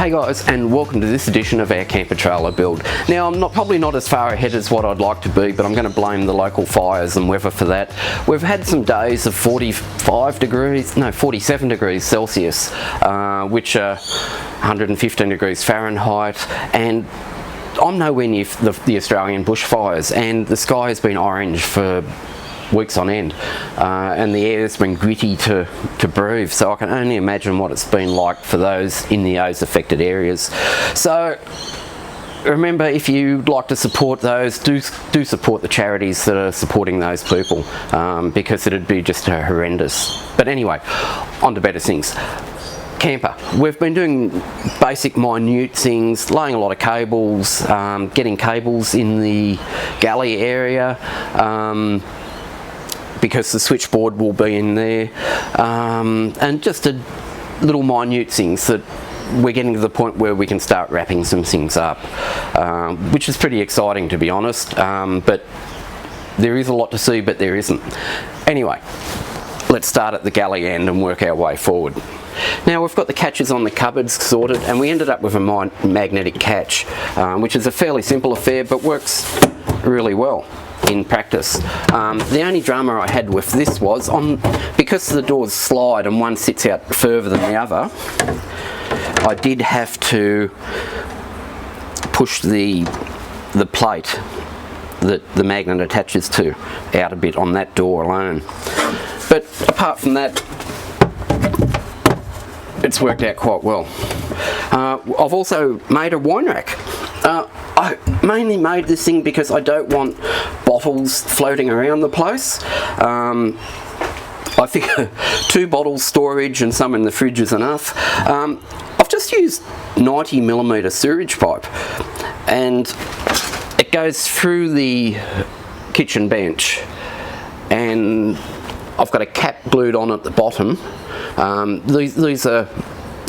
Hey guys, and welcome to this edition of our camper trailer build. Now I'm probably not as far ahead as what I'd like to be, but I'm going to blame the local fires and weather for that. We've had some days of 47 degrees Celsius, which are 115 degrees Fahrenheit, and I'm nowhere near the Australian bushfires, and the sky has been orange for weeks on end, and the air's been gritty to breathe, so I can only imagine what it's been like for those in those affected areas. So remember, if you'd like to support those, do support the charities that are supporting those people, because it'd be just horrendous. But anyway, on to better things. Camper. We've been doing basic minute things, laying a lot of cables, getting cables in the galley area, because the switchboard will be in there, and just a little minute things that we're getting to the point where we can start wrapping some things up, which is pretty exciting, to be honest, but there is a lot to see, but there isn't. Anyway, let's start at the galley end and work our way forward. Now we've got the catches on the cupboards sorted, and we ended up with a magnetic catch, which is a fairly simple affair but works really well in practice. The only drama I had with this was, because the doors slide and one sits out further than the other, I did have to push the plate that the magnet attaches to out a bit on that door alone. But apart from that, it's worked out quite well. I've also made a wine rack. I mainly made this thing because I don't want bottles floating around the place. I think 2 bottles storage and some in the fridge is enough. I've just used 90mm sewage pipe, and it goes through the kitchen bench, and I've got a cap glued on at the bottom. These are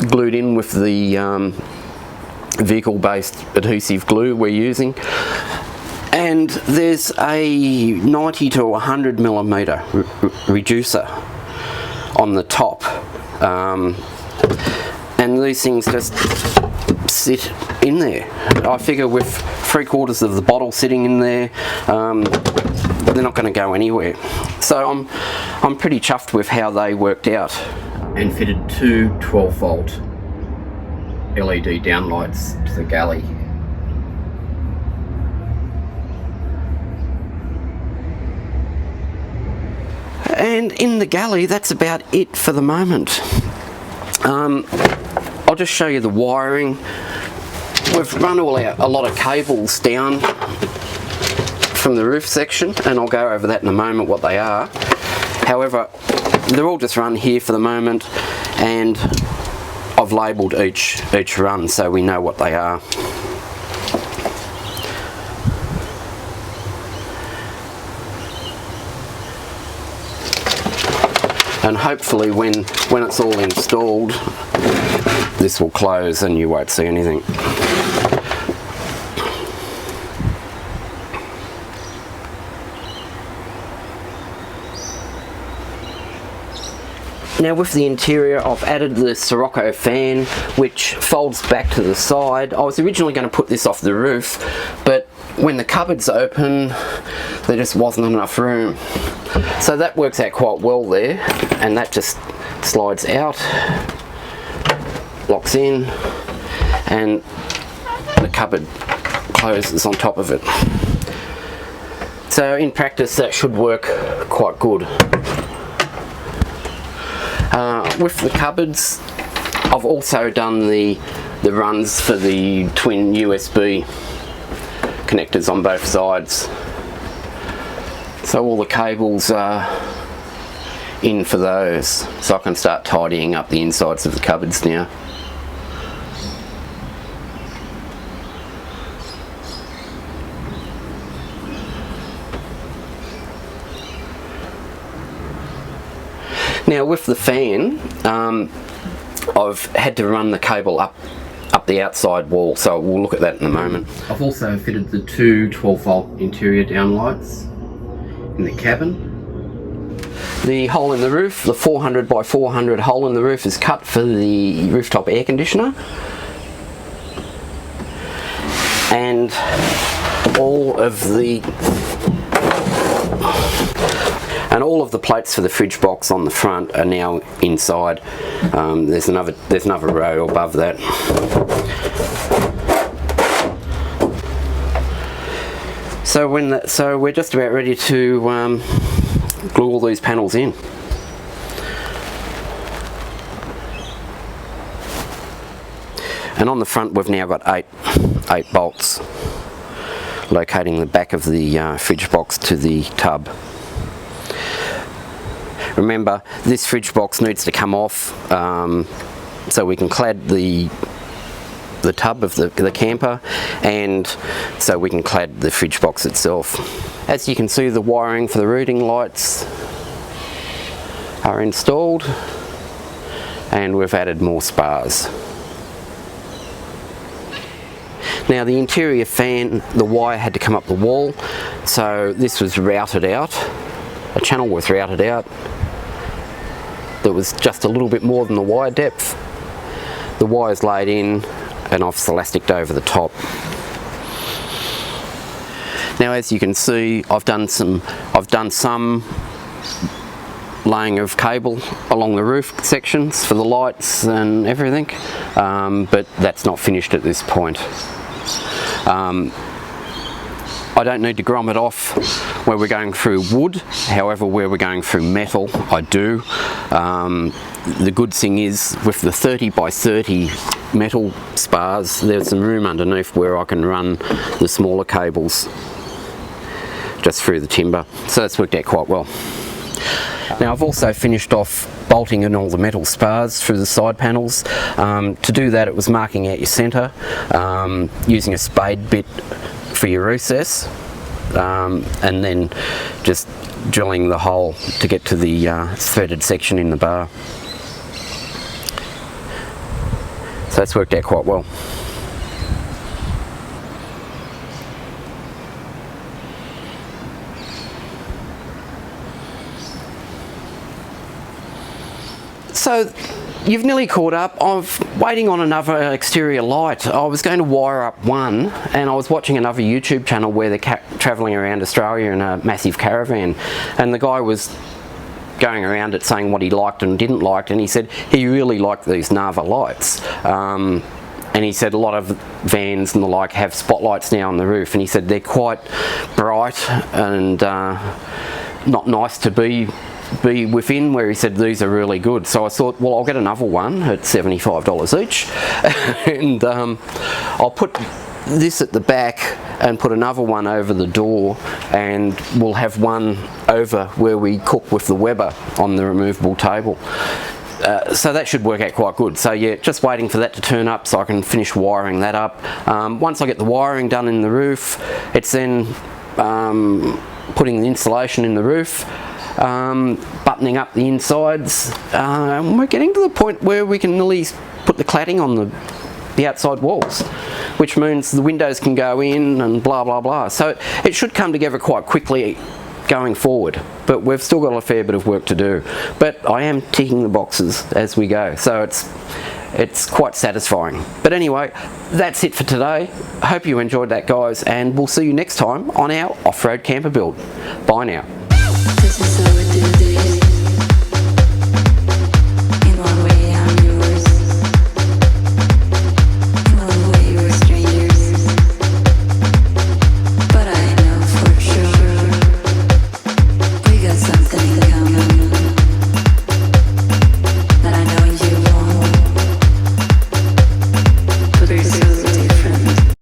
glued in with the vehicle-based adhesive glue we're using, and there's a 90 to 100mm reducer on the top, and these things just sit in there. I figure with 3/4 of the bottle sitting in there, they're not going to go anywhere. So I'm pretty chuffed with how they worked out. And fitted 2 12-volt LED downlights to the galley. And in the galley, that's about it for the moment. I'll just show you the wiring. We've run a lot of cables down from the roof section, and I'll go over that in a moment what they are. However, they're all just run here for the moment, and I've labelled each run so we know what they are. And hopefully when it's all installed, this will close and you won't see anything. Now with the interior, I've added the Sirocco fan, which folds back to the side. I was originally going to put this off the roof, but when the cupboards open, there just wasn't enough room. So that works out quite well there, and that just slides out, locks in, and the cupboard closes on top of it. So in practice that should work quite good. With the cupboards, I've also done the runs for the twin USB connectors on both sides. So all the cables are in for those, so I can start tidying up the insides of the cupboards now. Now with the fan, I've had to run the cable up the outside wall, so we'll look at that in a moment. I've also fitted the 2 12-volt interior downlights in the cabin. The hole in the roof, the 400 by 400 hole in the roof, is cut for the rooftop air conditioner. and all of the plates for the fridge box on the front are now inside. There's another row above that. So we're just about ready to glue all these panels in. And on the front we've now got eight bolts locating the back of the fridge box to the tub. Remember, this fridge box needs to come off so we can clad the tub of the camper, and so we can clad the fridge box itself. As you can see, the wiring for the routing lights are installed, and we've added more spars. Now the interior fan, the wire had to come up the wall, so this was routed out. A channel was routed out that was just a little bit more than the wire depth. The wire's laid in and I've elasticed over the top. Now as you can see, I've done some laying of cable along the roof sections for the lights and everything, but that's not finished at this point. I don't need to grommet off where we're going through wood, however where we're going through metal I do. The good thing is with the 30 by 30 metal spars, there's some room underneath where I can run the smaller cables just through the timber, so that's worked out quite well. Now I've also finished off bolting in all the metal spars through the side panels. To do that, it was marking out your centre, using a spade bit for your recess, and then just drilling the hole to get to the threaded section in the bar. So that's worked out quite well. So you've nearly caught up. I'm waiting on another exterior light. I was going to wire up one, and I was watching another YouTube channel where they're travelling around Australia in a massive caravan, and the guy was going around it saying what he liked and didn't like, and he said he really liked these Nava lights. And he said a lot of vans and the like have spotlights now on the roof, and he said they're quite bright and not nice to be within, where he said these are really good. So I thought, well, I'll get another one at $75 each and I'll put this at the back and put another one over the door, and we'll have one over where we cook with the Weber on the removable table. So that should work out quite good. So yeah, just waiting for that to turn up so I can finish wiring that up. Once I get the wiring done in the roof, it's then putting the insulation in the roof, buttoning up the insides, and we're getting to the point where we can nearly put the cladding on the outside walls, which means the windows can go in and blah blah blah. So it should come together quite quickly going forward, but we've still got a fair bit of work to do, but I am ticking the boxes as we go, so it's quite satisfying. But anyway, that's it for today. I hope you enjoyed that, guys, and we'll see you next time on our off-road camper build. Bye now. This is how we do this.